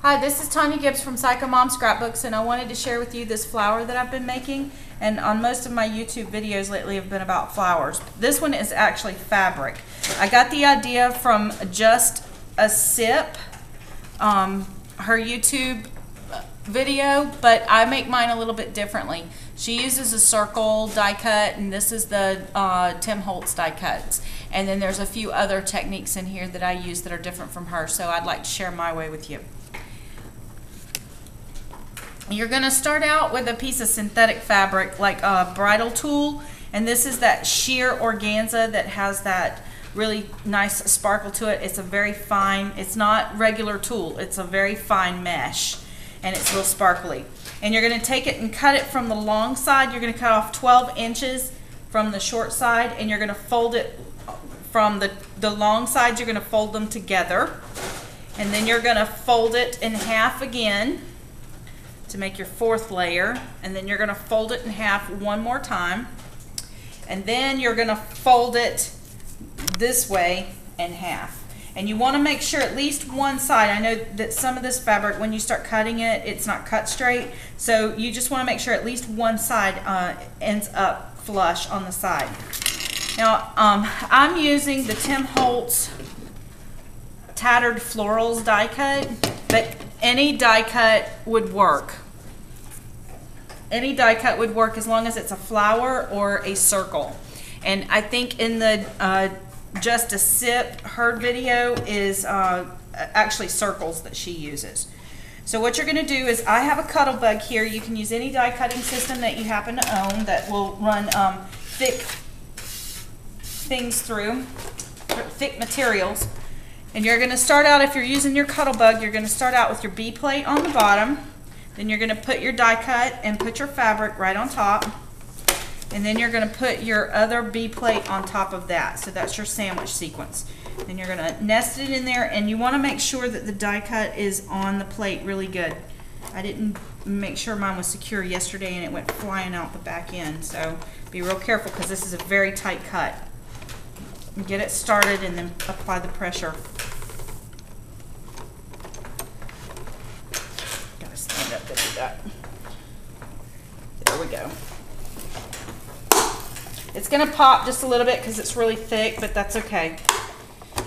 Hi, this is Tanya Gibbs from Psycho Mom Scrapbooks, and I wanted to share with you this flower that I've been making. And on most of my YouTube videos lately have been about flowers. This one is actually fabric. I got the idea from Just a Sip, her YouTube video, but I make mine a little bit differently. She uses a circle die cut, and this is the Tim Holtz die cuts. And then there's a few other techniques in here that I use that are different from her, so I'd like to share my way with you. You're going to start out with a piece of synthetic fabric like a bridal tulle, and this is that sheer organza that has that really nice sparkle to it. It's a very fine, it's not regular tulle, it's a very fine mesh, and it's real sparkly. And you're going to take it and cut it from the long side. You're going to cut off 12 inches from the short side, and you're going to fold it from the long side. You're going to fold them together, and then you're going to fold it in half again to make your fourth layer, and then you're going to fold it in half one more time, and then you're going to fold it this way in half. And you want to make sure at least one side, I know that some of this fabric, when you start cutting it, it's not cut straight, so you just want to make sure at least one side ends up flush on the side. Now I'm using the Tim Holtz Tattered Florals die cut, but any die cut would work. Any die cut would work as long as it's a flower or a circle. And I think in the Just a Sip, her video is actually circles that she uses. So what you're going to do is, I have a Cuttlebug here. You can use any die cutting system that you happen to own that will run thick things through, thick materials. And you're going to start out, if you're using your Cuttlebug, you're going to start out with your B plate on the bottom. Then you're going to put your die cut and put your fabric right on top. And then you're going to put your other B plate on top of that. So that's your sandwich sequence. Then you're going to nest it in there, and you want to make sure that the die cut is on the plate really good. I didn't make sure mine was secure yesterday, and it went flying out the back end. So be real careful, because this is a very tight cut. Get it started and then apply the pressure. Gotta stand up to do that. There we go. It's gonna pop just a little bit because it's really thick, but that's okay.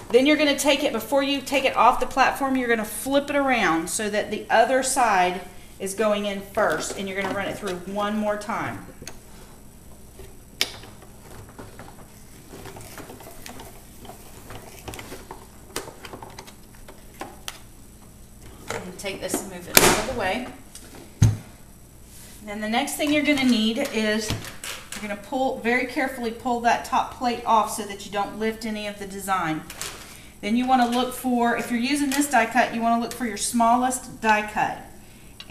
Then you're gonna take it, before you take it off the platform, you're gonna flip it around so that the other side is going in first, and you're gonna run it through one more time. Take this and move it out of the way. Then the next thing you're going to need is, you're going to pull, very carefully pull that top plate off so that you don't lift any of the design. Then you want to look for, if you're using this die cut, you want to look for your smallest die cut.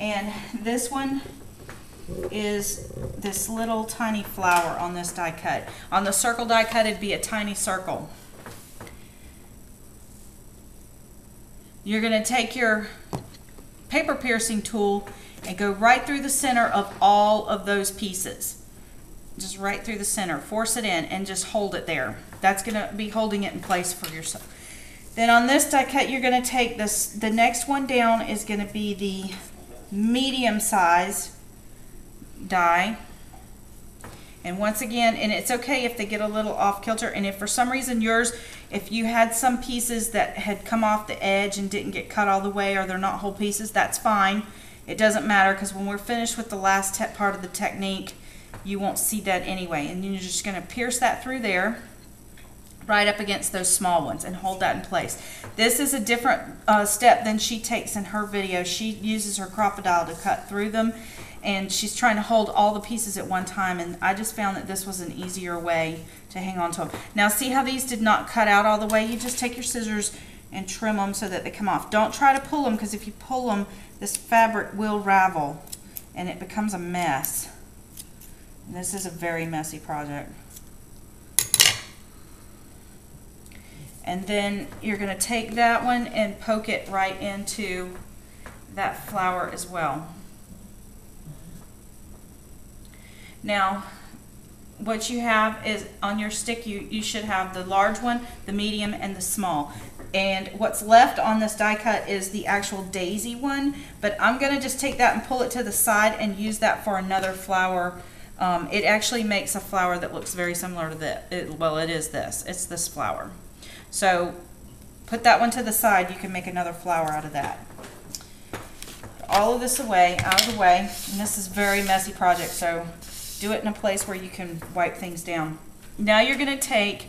And this one is this little tiny flower on this die cut. On the circle die cut, it'd be a tiny circle. You're going to take your paper piercing tool and go right through the center of all of those pieces. Just right through the center. Force it in and just hold it there. That's going to be holding it in place for yourself. Then on this die cut, you're going to take this, the next one down is going to be the medium size die. And once again, and it's okay if they get a little off kilter, and if for some reason yours, if you had some pieces that had come off the edge and didn't get cut all the way, or they're not whole pieces, that's fine. It doesn't matter, because when we're finished with the last part of the technique, you won't see that anyway. And then you're just going to pierce that through there, right up against those small ones, and hold that in place. This is a different step than she takes in her video. She uses her crocodile to cut through them, and she's trying to hold all the pieces at one time, and I just found that this was an easier way to hang on to them. Now see how these did not cut out all the way? You just take your scissors and trim them so that they come off. Don't try to pull them, because if you pull them, this fabric will ravel and it becomes a mess. And this is a very messy project. And then you're going to take that one and poke it right into that flower as well. Now, what you have is, on your stick, you should have the large one, the medium, and the small. And what's left on this die cut is the actual daisy one, but I'm gonna just take that and pull it to the side and use that for another flower. It actually makes a flower that looks very similar to this. Well, it is this. It's this flower. So put that one to the side. You can make another flower out of that. All of this away, out of the way. And this is a very messy project, so do it in a place where you can wipe things down. Now you're going to take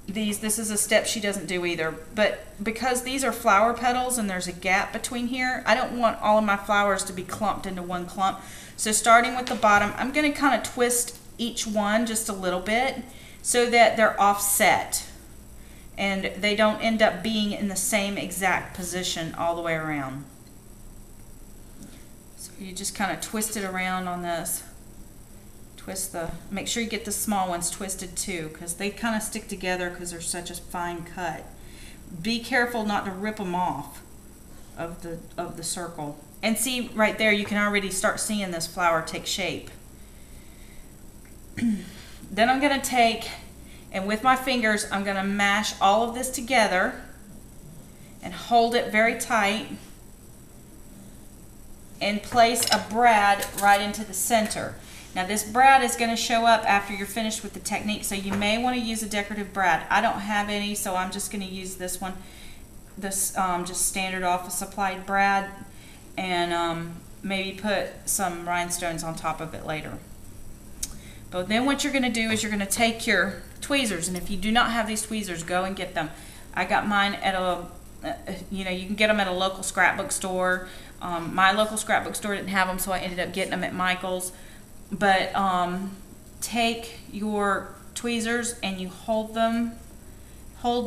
these. This is a step she doesn't do either, but because these are flower petals and there's a gap between here, I don't want all of my flowers to be clumped into one clump. So starting with the bottom, I'm going to kind of twist each one just a little bit so that they're offset and they don't end up being in the same exact position all the way around. So you just kind of twist it around on this. Make sure you get the small ones twisted too, because they kind of stick together because they're such a fine cut. Be careful not to rip them off of the circle. And see right there, you can already start seeing this flower take shape. Then I'm going to take, and with my fingers, I'm going to mash all of this together and hold it very tight and place a brad right into the center. Now this brad is going to show up after you're finished with the technique, so you may want to use a decorative brad. I don't have any, so I'm just going to use this one, this just standard office supplied brad, and maybe put some rhinestones on top of it later. But then what you're going to do is you're going to take your tweezers, and if you do not have these tweezers, go and get them. I got mine at a, you can get them at a local scrapbook store. My local scrapbook store didn't have them, so I ended up getting them at Michael's. But take your tweezers and you hold the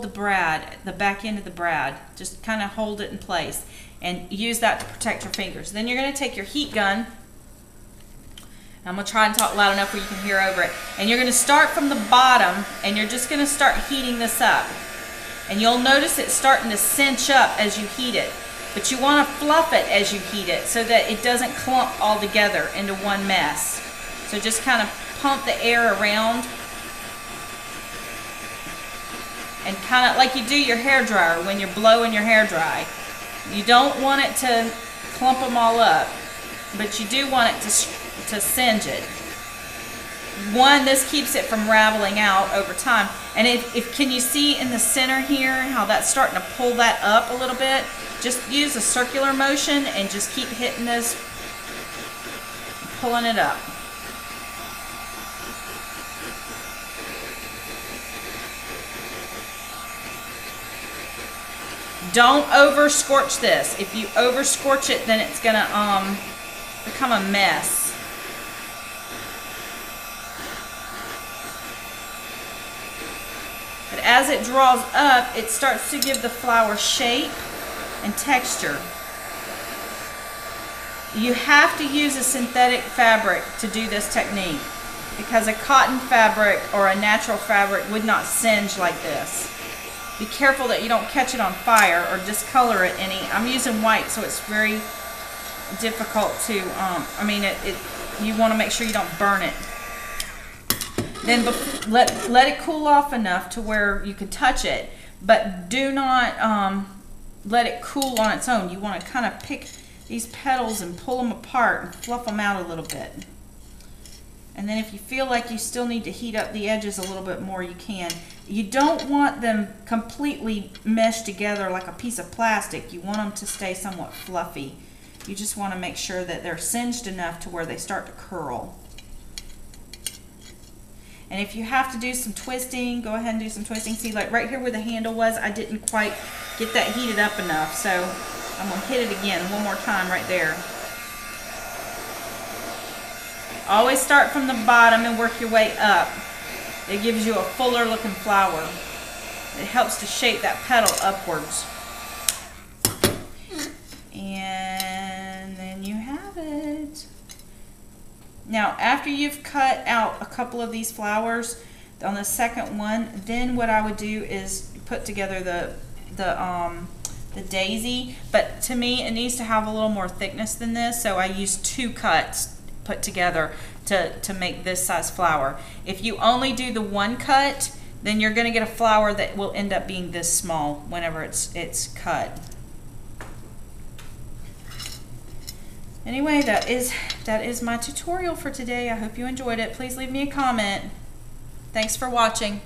brad, the back end of the brad, just kind of hold it in place and use that to protect your fingers. Then you're going to take your heat gun. I'm going to try and talk loud enough where you can hear over it. And you're going to start from the bottom and you're just going to start heating this up. And you'll notice it starting to cinch up as you heat it. But you want to fluff it as you heat it so that it doesn't clump all together into one mess. So just kind of pump the air around and kind of like you do your hair dryer when you're blowing your hair dry. You don't want it to clump them all up, but you do want it to singe it. One, this keeps it from raveling out over time. And if can you see in the center here how that's starting to pull that up a little bit? Just use a circular motion and just keep hitting this, pulling it up. Don't over scorch this. If you over scorch it, then it's gonna become a mess. But as it draws up, it starts to give the flower shape and texture. You have to use a synthetic fabric to do this technique because a cotton fabric or a natural fabric would not singe like this. Be careful that you don't catch it on fire or discolor it any. I'm using white, so it's very difficult to, you want to make sure you don't burn it. Then let it cool off enough to where you can touch it, but do not let it cool on its own. You want to kind of pick these petals and pull them apart and fluff them out a little bit. And then if you feel like you still need to heat up the edges a little bit more, you can. You don't want them completely meshed together like a piece of plastic. You want them to stay somewhat fluffy. You just want to make sure that they're singed enough to where they start to curl. And if you have to do some twisting, go ahead and do some twisting. See, like right here where the handle was, I didn't quite get that heated up enough. So I'm going to hit it again one more time right there. Always start from the bottom and work your way up. It gives you a fuller looking flower. It helps to shape that petal upwards. And then you have it. Now, after you've cut out a couple of these flowers on the second one, then what I would do is put together the daisy. But to me, it needs to have a little more thickness than this, so I use 2 cuts put together to make this size flower. If you only do the 1 cut, then you're gonna get a flower that will end up being this small whenever it's cut. Anyway, that is my tutorial for today. I hope you enjoyed it. Please leave me a comment. Thanks for watching.